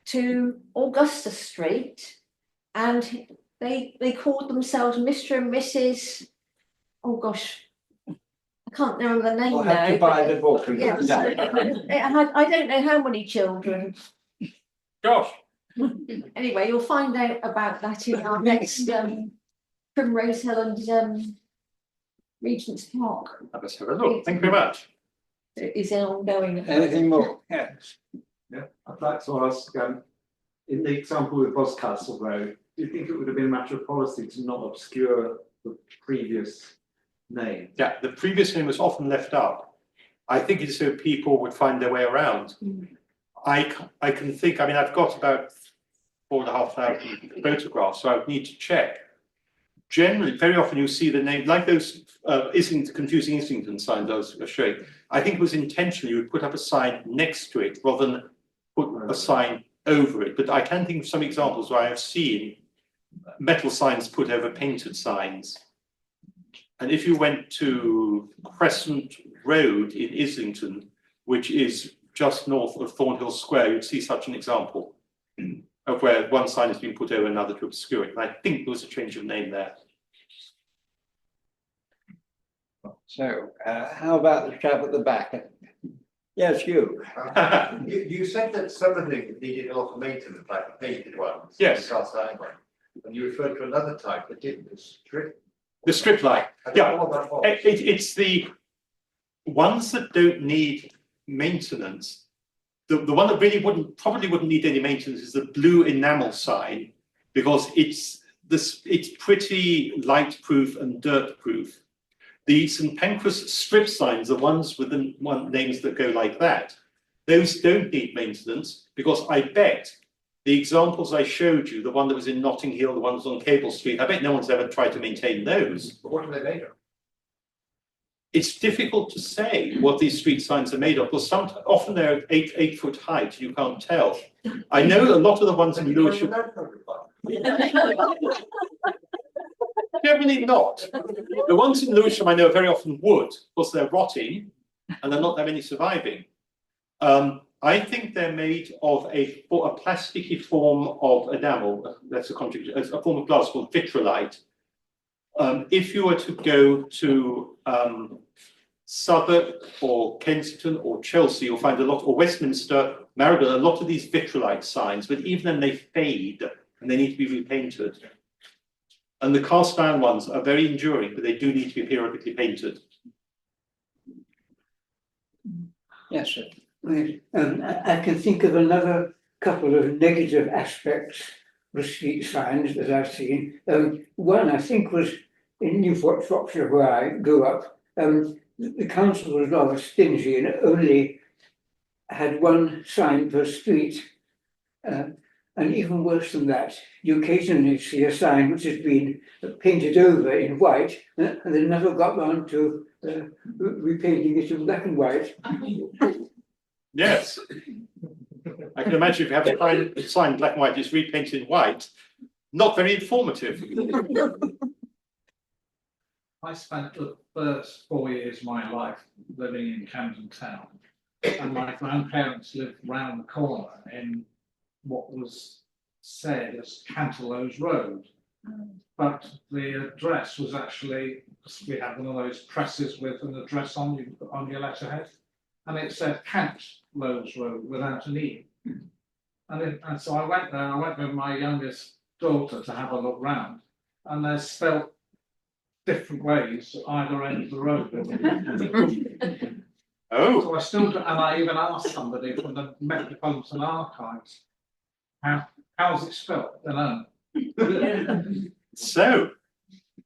to Augusta Street, and they called themselves Mr. and Mrs. Oh gosh, I can't remember the name I'll now. have to buy the book. Yeah, it had, I don't know how many children. Gosh, Anyway, you'll find out about that in our next Primrose Hill and Regent's Park. Let's have a look. Thank you very much. It is ongoing. Anything more? Yes. Yeah, I'd like to ask, in the example with Boscastle Road, do you think it would have been a matter of policy to not obscure the previous name? Yeah, the previous name was often left up. I think it's so people would find their way around. I can think, I mean, I've got about 4,500 photographs, so I would need to check. Generally, very often you see the name, like those confusing Islington signs I was showing. I think it was intentional, you would put up a sign next to it rather than put a sign over it. But I can think of some examples where I have seen metal signs put over painted signs. And if you went to Crescent Road in Islington, which is just north of Thornhill Square, you'd see such an example of where one sign has been put over another to obscure it. And I think there was a change of name there. So, how about the chap at the back? Yes, you. You said that some of them needed a lot of maintenance, like the painted ones. Yes. The cast iron one. And you referred to another type that didn't, the strip. The strip light. I don't Yeah. know what that was. It's the ones that don't need maintenance. The one that really probably wouldn't need any maintenance is the blue enamel sign, because it's pretty light proof and dirt proof. The St Pancras strip signs, the ones with the names that go like that, those don't need maintenance, because I bet the examples I showed you, the one that was in Notting Hill, the ones on Cable Street, I bet no one's ever tried to maintain those. But what are they made of? It's difficult to say what these street signs are made of, because often they're 8 foot height, you can't tell. I know a lot of the ones in Lewisham, generally not. The ones in Lewisham I know are very often wood, because they're rotting, and there are not that many surviving. I think they're made of a plasticky form of enamel, that's a form of glass called vitrolite. If you were to go to Southwark or Kensington or Chelsea, you'll find a lot, or Westminster, Marylebone, a lot of these vitrolite signs, but even then they fade and they need to be repainted. And the cast iron ones are very enduring, but they do need to be periodically painted. Yes, sir. Right. I can think of another couple of negative aspects of street signs that I've seen. One, I think, was in Newport, Shropshire, where I grew up. The council was rather stingy and only had one sign per street. And even worse than that, you occasionally see a sign which has been painted over in white, and they never got round to repainting it in black and white. Yes. I can imagine if you have a sign black and white, it's repainted in white, not very informative. I spent the first 4 years of my life living in Camden Town, and my grandparents lived round the corner in what was said as Cantelow's Road. But the address was actually, we had one of those presses with an address on your letterhead, and it said Cantelow's Road without an E. And so I went there, I went with my youngest daughter to have a look round, and they're spelled different ways at either end of the road. Oh, So I still, and I even asked somebody from the Metropolitan Archives, how's it spelled? I don't know. so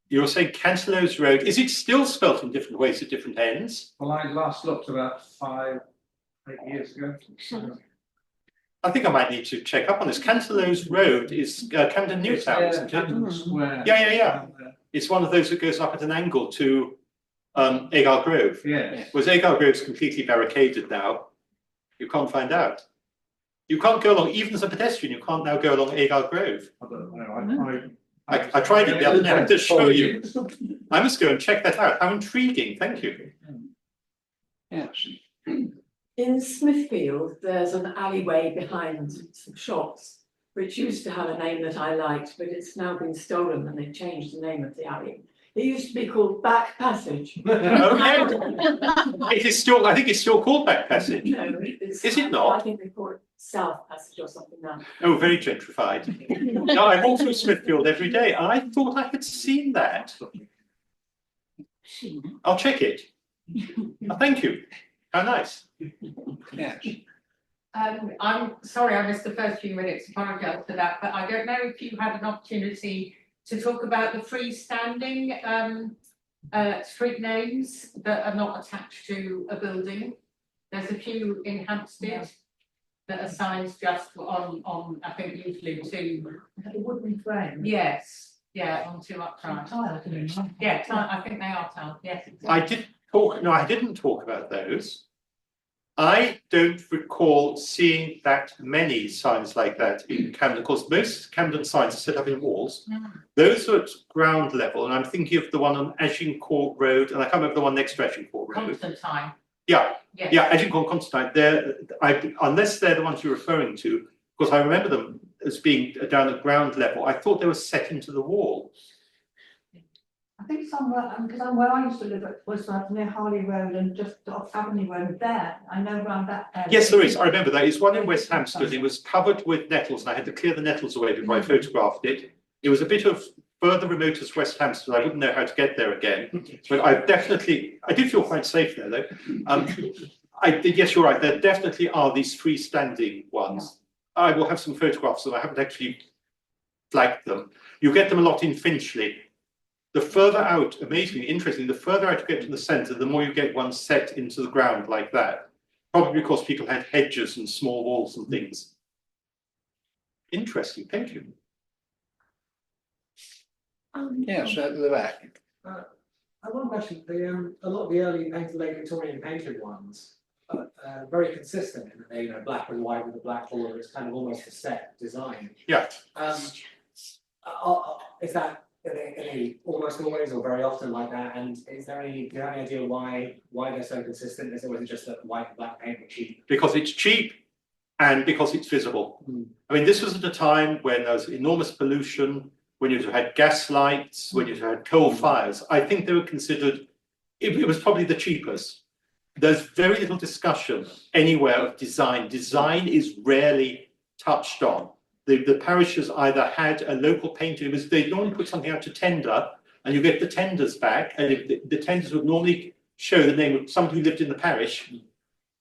you're saying Cantelow's Road, is it still spelt in different ways at different ends? Well, I last looked about 5-8 years ago. I think I might need to check up on this. Cantelow's Road is Camden Newtown, isn't it? Camden Square. Yeah. It's one of those that goes up at an angle to Agar Grove. Yeah. Whereas Agar Grove's completely barricaded now. You can't find out. You can't go along, even as a pedestrian, you can't now go along Agar Grove. I don't know. I tried it the other day to show you. I must go and check that out. How intriguing, thank you. Yes. In Smithfield, there's an alleyway behind some shops, which used to have a name that I liked, but it's now been stolen and they've changed the name of the alley. It used to be called Back Passage. Okay. It is still, I think it's still called Back Passage. No, it's, Is it not? I think they call it South Passage or something now. Oh, very gentrified. No, I walk through Smithfield every day. I thought I had seen that. I'll check it. Thank you. How nice. Yes. I'm sorry, I missed the first few minutes, apologise for that, but I don't know if you had an opportunity to talk about the freestanding street names that are not attached to a building. There's a few in Hampstead that are signs just on, I think usually two. The wooden frame. Yes, yeah, on two upright. Yeah, I think they are tile, yes. I didn't talk about those. I don't recall seeing that many signs like that in Camden. Of course, most Camden signs are set up in walls. Those are at ground level, and I'm thinking of the one on Agincourt Road, and I can't remember the one next to Agincourt Road. Constantine. Yeah, Yes. yeah, Agincourt, Constantine. Unless they're the ones you're referring to, because I remember them as being down at ground level. I thought they were set into the wall. I think somewhere, because where I used to live was near Harley Road and just off Avenue Road there. I know around that area. Yes, there is. I remember that. It's one in West Hampstead. It was covered with nettles, and I had to clear the nettles away before I photographed it. It was a bit of further remote as West Hampstead. I wouldn't know how to get there again. But I did feel quite safe there, though. Yes, you're right. There definitely are these freestanding ones. I will have some photographs of them. I haven't actually flagged them. You get them a lot in Finchley. The further out, amazingly, interestingly, the further out you get to the centre, the more you get one set into the ground like that. Probably because people had hedges and small walls and things. Interesting, thank you. Yes, at the back. I want to mention a lot of the early late Victorian painted ones are very consistent in that they're black and white with a black border. It's kind of almost a set design. Yeah. Is that almost always or very often like that? And do you have any idea why they're so consistent? Is it just that white and black paint are cheap? Because it's cheap and because it's visible. I mean, this was at a time when there was enormous pollution, when you had gas lights, when you had coal fires. I think they were considered, it was probably the cheapest. There's very little discussion anywhere of design. Design is rarely touched on. The parishes either had a local painter, they normally put something out to tender, and you get the tenders back, and the tenders would normally show the name of somebody who lived in the parish,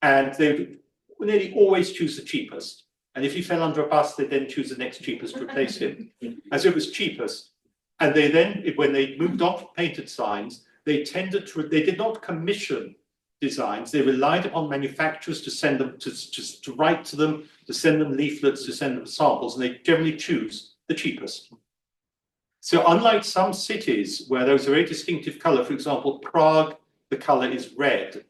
and they would nearly always choose the cheapest. And if he fell under a bus, they'd then choose the next cheapest to replace him, as it was cheapest. And they then, when they moved on from painted signs, they did not commission designs. They relied upon manufacturers to send them, to write to them, to send them leaflets, to send them samples, and they generally choose the cheapest. So unlike some cities where there was a very distinctive colour, for example, Prague, the colour is red.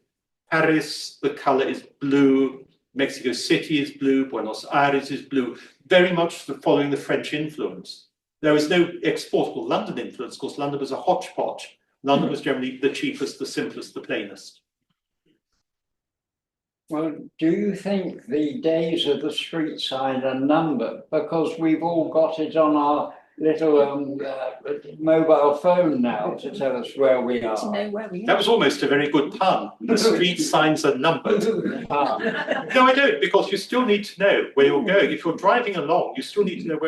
Paris, the colour is blue. Mexico City is blue. Buenos Aires is blue. Very much following the French influence. There was no exportable London influence. Of course, London was a hodgepodge. London was generally the cheapest, the simplest, the plainest. Well, do you think the days of the street sign are numbered? Because we've all got it on our little mobile phone now to tell us where we are. To know where we are. That was almost a very good pun. The street signs are numbered. No, I don't, because you still need to know where you're going. If you're driving along, you still need to know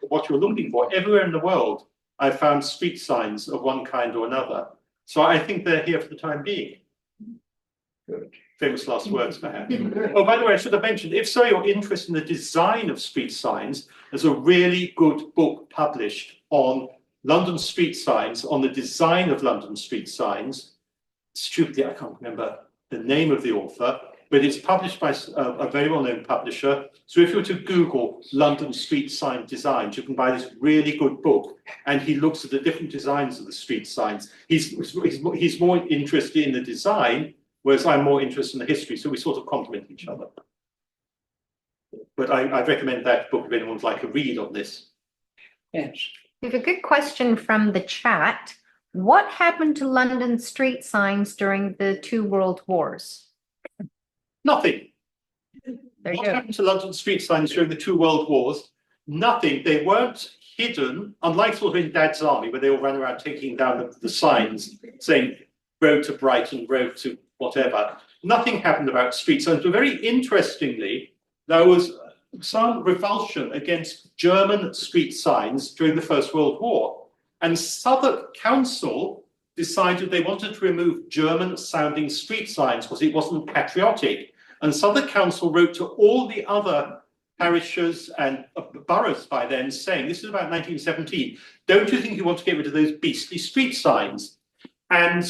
what you're looking for. Everywhere in the world, I've found street signs of one kind or another. So I think they're here for the time being. Good. Famous last words, perhaps. Oh, by the way, I should have mentioned, if so, you're interested in the design of street signs, there's a really good book published on London street signs, on the design of London street signs. Stupidly, I can't remember the name of the author, but it's published by a very well-known publisher. So if you were to Google London street sign designs, you can buy this really good book, and he looks at the different designs of the street signs. He's more interested in the design, whereas I'm more interested in the history, so we sort of complement each other. But I recommend that book if anyone would like a read on this. Yes. We have a good question from the chat. What happened to London street signs during the 2 World Wars? Nothing. There you What go. happened to London street signs during the 2 World Wars? Nothing. They weren't hidden, unlike sort of in Dad's Army, where they all ran around taking down the signs saying road to Brighton, road to whatever. Nothing happened about street signs, but very interestingly, there was some revulsion against German street signs during the First World War. And Southwark Council decided they wanted to remove German sounding street signs because it wasn't patriotic. And Southwark Council wrote to all the other parishes and boroughs by then saying, this is about 1917, don't you think you want to get rid of those beastly street signs? And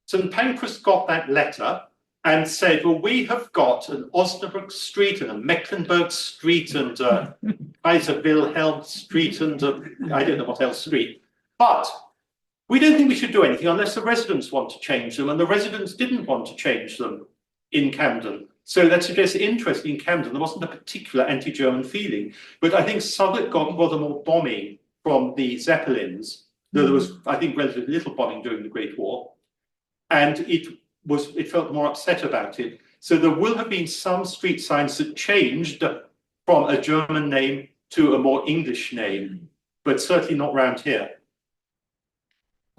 St Pancras got that letter and said, well, we have got an Osnabrück Street and a Mecklenburg Street and Kaiser Wilhelm Street and I don't know what else street, but we don't think we should do anything unless the residents want to change them, and the residents didn't want to change them in Camden. So that suggests interest in Camden. There wasn't a particular anti-German feeling, but I think Southwark got rather more bombing from the Zeppelins, though there was, I think, relatively little bombing during the Great War, and it felt more upset about it. So there will have been some street signs that changed from a German name to a more English name, but certainly not round here.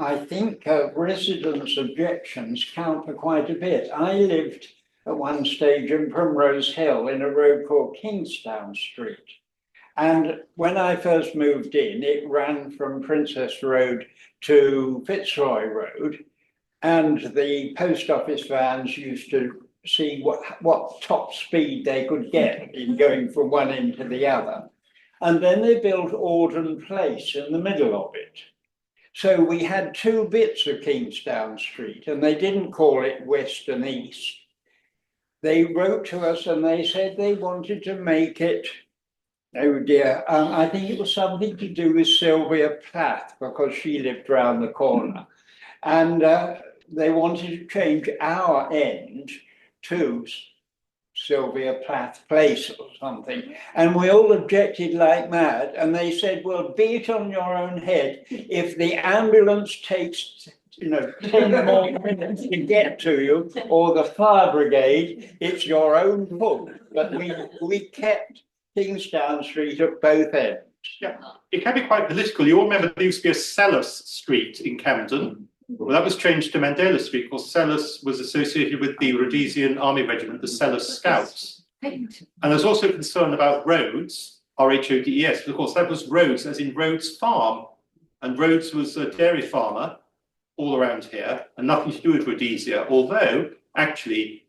I think residents' objections count for quite a bit. I lived at one stage in Primrose Hill in a road called Kingstown Street. And when I first moved in, it ran from Princess Road to Fitzroy Road. And the post office vans used to see what top speed they could get in going from one end to the other. And then they built Auden Place in the middle of it. So we had two bits of Kingstown Street, and they didn't call it West and East. They wrote to us and they said they wanted to make it, oh dear, I think it was something to do with Sylvia Plath, because she lived round the corner. And they wanted to change our end to Sylvia Plath Place or something. And we all objected like mad. And they said, well, be it on your own head. If the ambulance takes 10 more minutes to get to you, or the fire brigade, it's your own fault. But we kept Kingstown Street at both ends. Yeah, it can be quite political. You all remember there used to be a Selous Street in Camden. Well, that was changed to Mandela Street because Selous was associated with the Rhodesian Army Regiment, the Selous Scouts. And there's also concern about Rhodes, R-H-O-D-E-S, but of course that was Rhodes, as in Rhodes Farm. And Rhodes was a dairy farmer all around here, and nothing to do with Rhodesia, although actually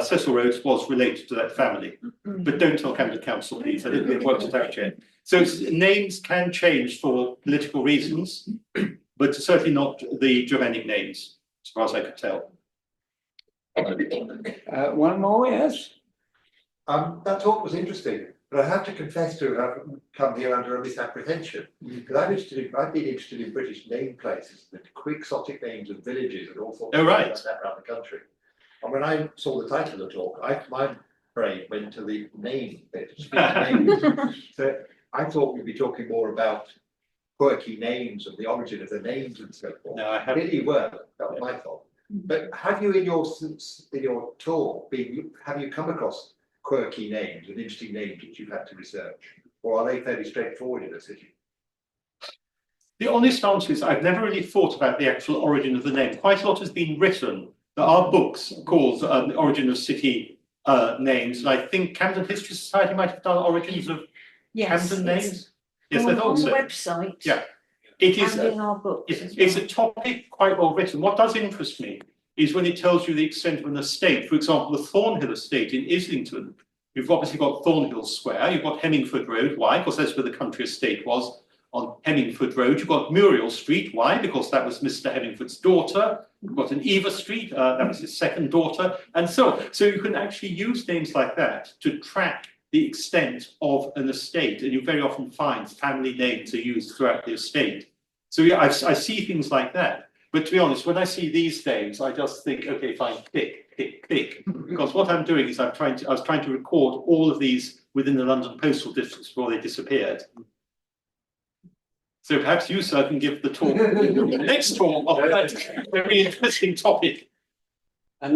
Cecil Rhodes was related to that family. But don't tell Camden Council, please, I don't think they've worked it out yet. So names can change for political reasons, but certainly not the Germanic names, as far as I could tell. One more, yes? That talk was interesting, but I have to confess to have come here under a misapprehension. Because I've been interested in British name places, the quixotic names of villages and all sorts of things like that around the country. And when I saw the title of the talk, my brain went to the name bit. So I thought we'd be talking more about quirky names and the origin of the names and so forth. No, I haven't. Really were. That was my thought. But have you in your talk have you come across quirky names and interesting names that you've had to research, or are they fairly straightforward in a city? The honest answer is I've never really thought about the actual origin of the name. Quite a lot has been written. There are books called The Origin of City Names, and I think Camden History Society might have done origins of Camden names. Yes, I thought so. On the website. Yeah, it is. And in our books. It's a topic quite well written. What does interest me is when it tells you the extent of an estate. For example, the Thornhill estate in Islington. You've obviously got Thornhill Square. You've got Hemmingford Road. Why? Because that's where the country estate was, on Hemmingford Road. You've got Muriel Street. Why? Because that was Mr. Hemmingford's daughter. You've got an Eva Street. That was his second daughter, and so on. So you can actually use names like that to track the extent of an estate, and you very often find family names are used throughout the estate. So yeah, I see things like that. But to be honest, when I see these names, I just think, okay, fine, pick. Because what I'm doing is I was trying to record all of these within the London postal districts before they disappeared. So perhaps you, sir, can give the talk, the next talk on that very interesting topic.